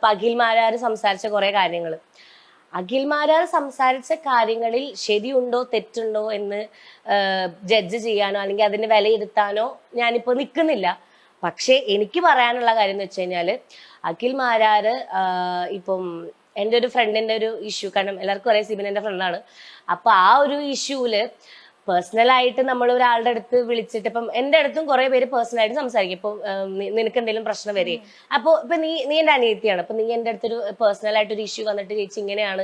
അപ്പൊ അഖിൽമാരാര് സംസാരിച്ച കുറെ കാര്യങ്ങൾ, അഖിൽമാരാർ സംസാരിച്ച കാര്യങ്ങളിൽ ശരിയുണ്ടോ തെറ്റുണ്ടോ എന്ന് ജഡ്ജ് ചെയ്യാനോ അല്ലെങ്കിൽ അതിന് വിലയിരുത്താനോ ഞാനിപ്പോ നിൽക്കുന്നില്ല. പക്ഷെ എനിക്ക് പറയാനുള്ള കാര്യം എന്ന് വെച്ച് കഴിഞ്ഞാല് അഖിൽമാരാര് ഇപ്പം എൻ്റെ ഒരു ഫ്രണ്ടിന്റെ ഒരു ഇഷ്യൂ, കാരണം എല്ലാവർക്കും അറിയാം സിബിൻ എൻ്റെ ഫ്രണ്ടാണ്. അപ്പൊ ആ ഒരു ഇഷ്യൂല് പേഴ്സണലായിട്ട് നമ്മൾ ഒരാളുടെ അടുത്ത് വിളിച്ചിട്ട്, ഇപ്പം എൻ്റെ അടുത്തും കുറെ പേര് പേഴ്സണലായിട്ട് സംസാരിക്കും. ഇപ്പൊ നിനക്ക് എന്തെങ്കിലും പ്രശ്നം വരെ, അപ്പൊ ഇപ്പൊ നീ എന്റെ അനിയത്തിയാണ്, അപ്പൊ നീ എൻ്റെ അടുത്തൊരു പേഴ്സണലായിട്ട് ഒരു ഇഷ്യൂ വന്നിട്ട് ചേച്ചി ഇങ്ങനെയാണ്,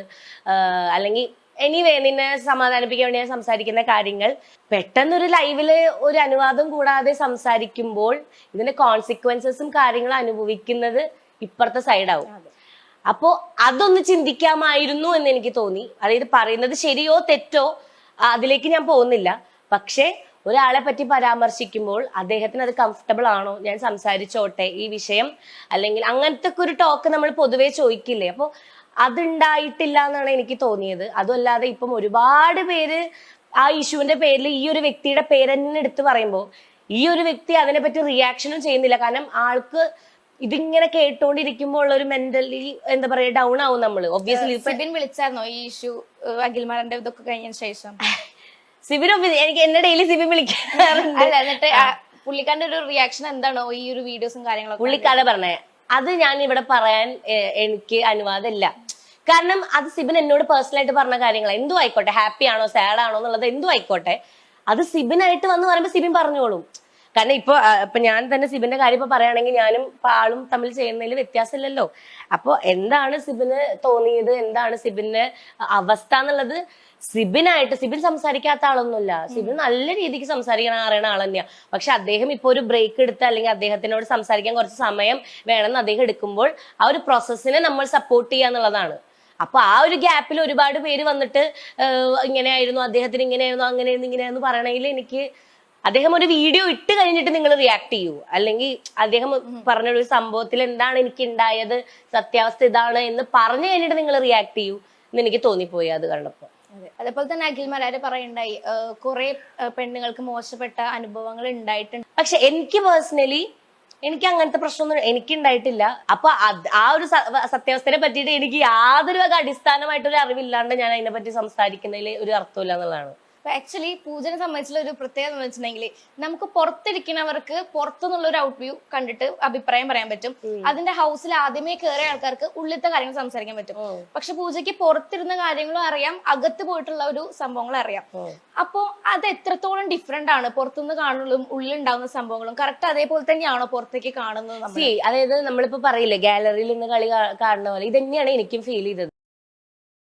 അല്ലെങ്കിൽ എനിവേ നിന്നെ സമാധാനിപ്പിക്കാൻ വേണ്ടി ഞാൻ സംസാരിക്കുന്ന കാര്യങ്ങൾ പെട്ടെന്നൊരു ലൈവില് ഒരു അനുവാദം കൂടാതെ സംസാരിക്കുമ്പോൾ ഇതിന്റെ കോൺസിക്വൻസസും കാര്യങ്ങളും അനുഭവിക്കുന്നത് ഇപ്പുറത്തെ സൈഡാവും. അപ്പോ അതൊന്ന് ചിന്തിക്കാമായിരുന്നു എന്ന് എനിക്ക് തോന്നി. അതായത് പറയുന്നത് ശരിയോ തെറ്റോ അതിലേക്ക് ഞാൻ പോകുന്നില്ല. പക്ഷെ ഒരാളെ പറ്റി പരാമർശിക്കുമ്പോൾ അദ്ദേഹത്തിന് അത് കംഫർട്ടബിൾ ആണോ, ഞാൻ സംസാരിച്ചോട്ടെ ഈ വിഷയം, അല്ലെങ്കിൽ അങ്ങനത്തെ ഒരു ടോക്ക് നമ്മൾ പൊതുവെ ചോദിക്കില്ലേ. അപ്പോൾ അതുണ്ടായിട്ടില്ല എന്നാണ് എനിക്ക് തോന്നിയത്. അതുമല്ലാതെ ഇപ്പം ഒരുപാട് പേര് ആ ഇഷ്യൂവിന്റെ പേരിൽ ഈ ഒരു വ്യക്തിയുടെ പേരെന്നെ എടുത്ത് പറയുമ്പോൾ ഈ ഒരു വ്യക്തി അതിനെപ്പറ്റി റിയാക്ഷനും ചെയ്യുന്നില്ല. കാരണം ആൾക്ക് ഇതിങ്ങനെ കേട്ടോണ്ടിരിക്കുമ്പോൾ ഒരു മെന്റലി എന്താ പറയാ ഡൗൺ ആവും നമ്മള്. ഒബ്വിയസ്ലി സിബിൻ വിളിച്ചായിരുന്നോ ഈ ഇഷ്യൂ അഖിൽമാരന്റെ ഇതൊക്കെ കഴിഞ്ഞതിന് ശേഷം? സിബിൻ എനിക്ക് എന്നെ ഡെയിലി സിബിൻ വിളിക്കാറുണ്ട്. അല്ല, എന്നിട്ട് പുള്ളിക്കാരന്റെ ഒരു റിയാക്ഷൻ എന്താണോ ഈ ഒരു വീഡിയോസും കാര്യങ്ങളൊക്കെ? പുള്ളിക്കാരെ പറഞ്ഞേ അത് ഞാൻ ഇവിടെ പറയാൻ എനിക്ക് അനുവാദമില്ല. കാരണം അത് സിബിൻ എന്നോട് പേഴ്സണലായിട്ട് പറഞ്ഞ കാര്യങ്ങൾ എന്തും ആയിക്കോട്ടെ, ഹാപ്പി ആണോ സാഡ് ആണോ എന്നുള്ളത് എന്തും ആയിക്കോട്ടെ, അത് സിബിനായിട്ട് വന്ന് പറയുമ്പോൾ സിബിൻ പറഞ്ഞോളും. കാരണം ഇപ്പൊ ഞാൻ തന്നെ സിബിന്റെ കാര്യം ഇപ്പൊ പറയുകയാണെങ്കിൽ ഞാനും ആളും തമ്മിൽ ചെയ്യുന്നതിൽ വ്യത്യാസമില്ലല്ലോ. അപ്പൊ എന്താണ് സിബിന് തോന്നിയത്, എന്താണ് സിബിന്റെ അവസ്ഥ എന്നുള്ളത് സിബിനായിട്ട്, സിബിൻ സംസാരിക്കാത്ത ആളൊന്നുമില്ല. സിബിൻ നല്ല രീതിക്ക് സംസാരിക്കാൻ അറിയണ ആൾ തന്നെയാ. പക്ഷെ അദ്ദേഹം ഇപ്പൊ ഒരു ബ്രേക്ക് എടുത്ത് അല്ലെങ്കിൽ അദ്ദേഹത്തിനോട് സംസാരിക്കാൻ കുറച്ച് സമയം വേണമെന്ന് അദ്ദേഹം എടുക്കുമ്പോൾ ആ ഒരു പ്രോസസ്സിനെ നമ്മൾ സപ്പോർട്ട് ചെയ്യുക എന്നുള്ളതാണ്. അപ്പൊ ആ ഒരു ഗ്യാപ്പിൽ ഒരുപാട് പേര് വന്നിട്ട് ഇങ്ങനെയായിരുന്നു, അദ്ദേഹത്തിന് ഇങ്ങനെയായിരുന്നു, അങ്ങനെയായിരുന്നു, ഇങ്ങനെയായിരുന്നു പറയണമെങ്കിൽ എനിക്ക് അദ്ദേഹം ഒരു വീഡിയോ ഇട്ട് കഴിഞ്ഞിട്ട് നിങ്ങൾ റിയാക്ട് ചെയ്യൂ, അല്ലെങ്കിൽ അദ്ദേഹം പറഞ്ഞൊരു സംഭവത്തിൽ എന്താണ് എനിക്ക് ഉണ്ടായത്, സത്യാവസ്ഥ ഇതാണ് എന്ന് പറഞ്ഞു കഴിഞ്ഞിട്ട് നിങ്ങൾ റിയാക്ട് ചെയ്യൂ എന്ന് എനിക്ക് തോന്നിപ്പോയി അത് കണ്ടപ്പോ. അതേപോലെ തന്നെ അഖിൽമാരാര് പറയുണ്ടായി കുറെ പെണ്ണുങ്ങൾക്ക് മോശപ്പെട്ട അനുഭവങ്ങൾ ഉണ്ടായിട്ടുണ്ട്. പക്ഷെ എനിക്ക് പേഴ്സണലി എനിക്ക് അങ്ങനത്തെ പ്രശ്നമൊന്നും എനിക്ക് ഉണ്ടായിട്ടില്ല. അപ്പൊ ആ ഒരു സത്യാവസ്ഥയെ പറ്റിയിട്ട് എനിക്ക് യാതൊരു അടിസ്ഥാനമായിട്ടൊരു അറിവില്ലാണ്ട് ഞാൻ അതിനെ പറ്റി സംസാരിക്കുന്നതിൽ ഒരു അർത്ഥമില്ല എന്നുള്ളതാണ്. ആക്ച്വലി പൂജനെ സംബന്ധിച്ചുള്ള ഒരു പ്രത്യേകത എന്ന് വെച്ചിട്ടുണ്ടെങ്കിൽ നമുക്ക് പുറത്തിരിക്കുന്നവർക്ക് പുറത്തുനിന്നുള്ള ഒരു ഔട്ട് വ്യൂ കണ്ടിട്ട് അഭിപ്രായം പറയാൻ പറ്റും. അതിന്റെ ഹൗസിൽ ആദ്യമേ കയറിയ ആൾക്കാർക്ക് ഉള്ളിലത്തെ കാര്യങ്ങൾ സംസാരിക്കാൻ പറ്റും. പക്ഷെ പൂജയ്ക്ക് പുറത്തിരുന്ന കാര്യങ്ങളും അറിയാം, അകത്ത് പോയിട്ടുള്ള ഒരു സംഭവങ്ങളും അറിയാം. അപ്പോ അത് എത്രത്തോളം ഡിഫറെന്റ് ആണ് പുറത്തുനിന്ന് കാണുന്നതും ഉള്ളിലുണ്ടാവുന്ന സംഭവങ്ങളും? കറക്റ്റ് അതേപോലെ തന്നെയാണോ പുറത്തേക്ക് കാണുന്നത്? അതായത് നമ്മളിപ്പോ പറയില്ലേ ഗാലറിയിൽ നിന്ന് കളി കാണുന്ന പോലെ ഇത് തന്നെയാണ് എനിക്കും ഫീൽ ചെയ്തത്.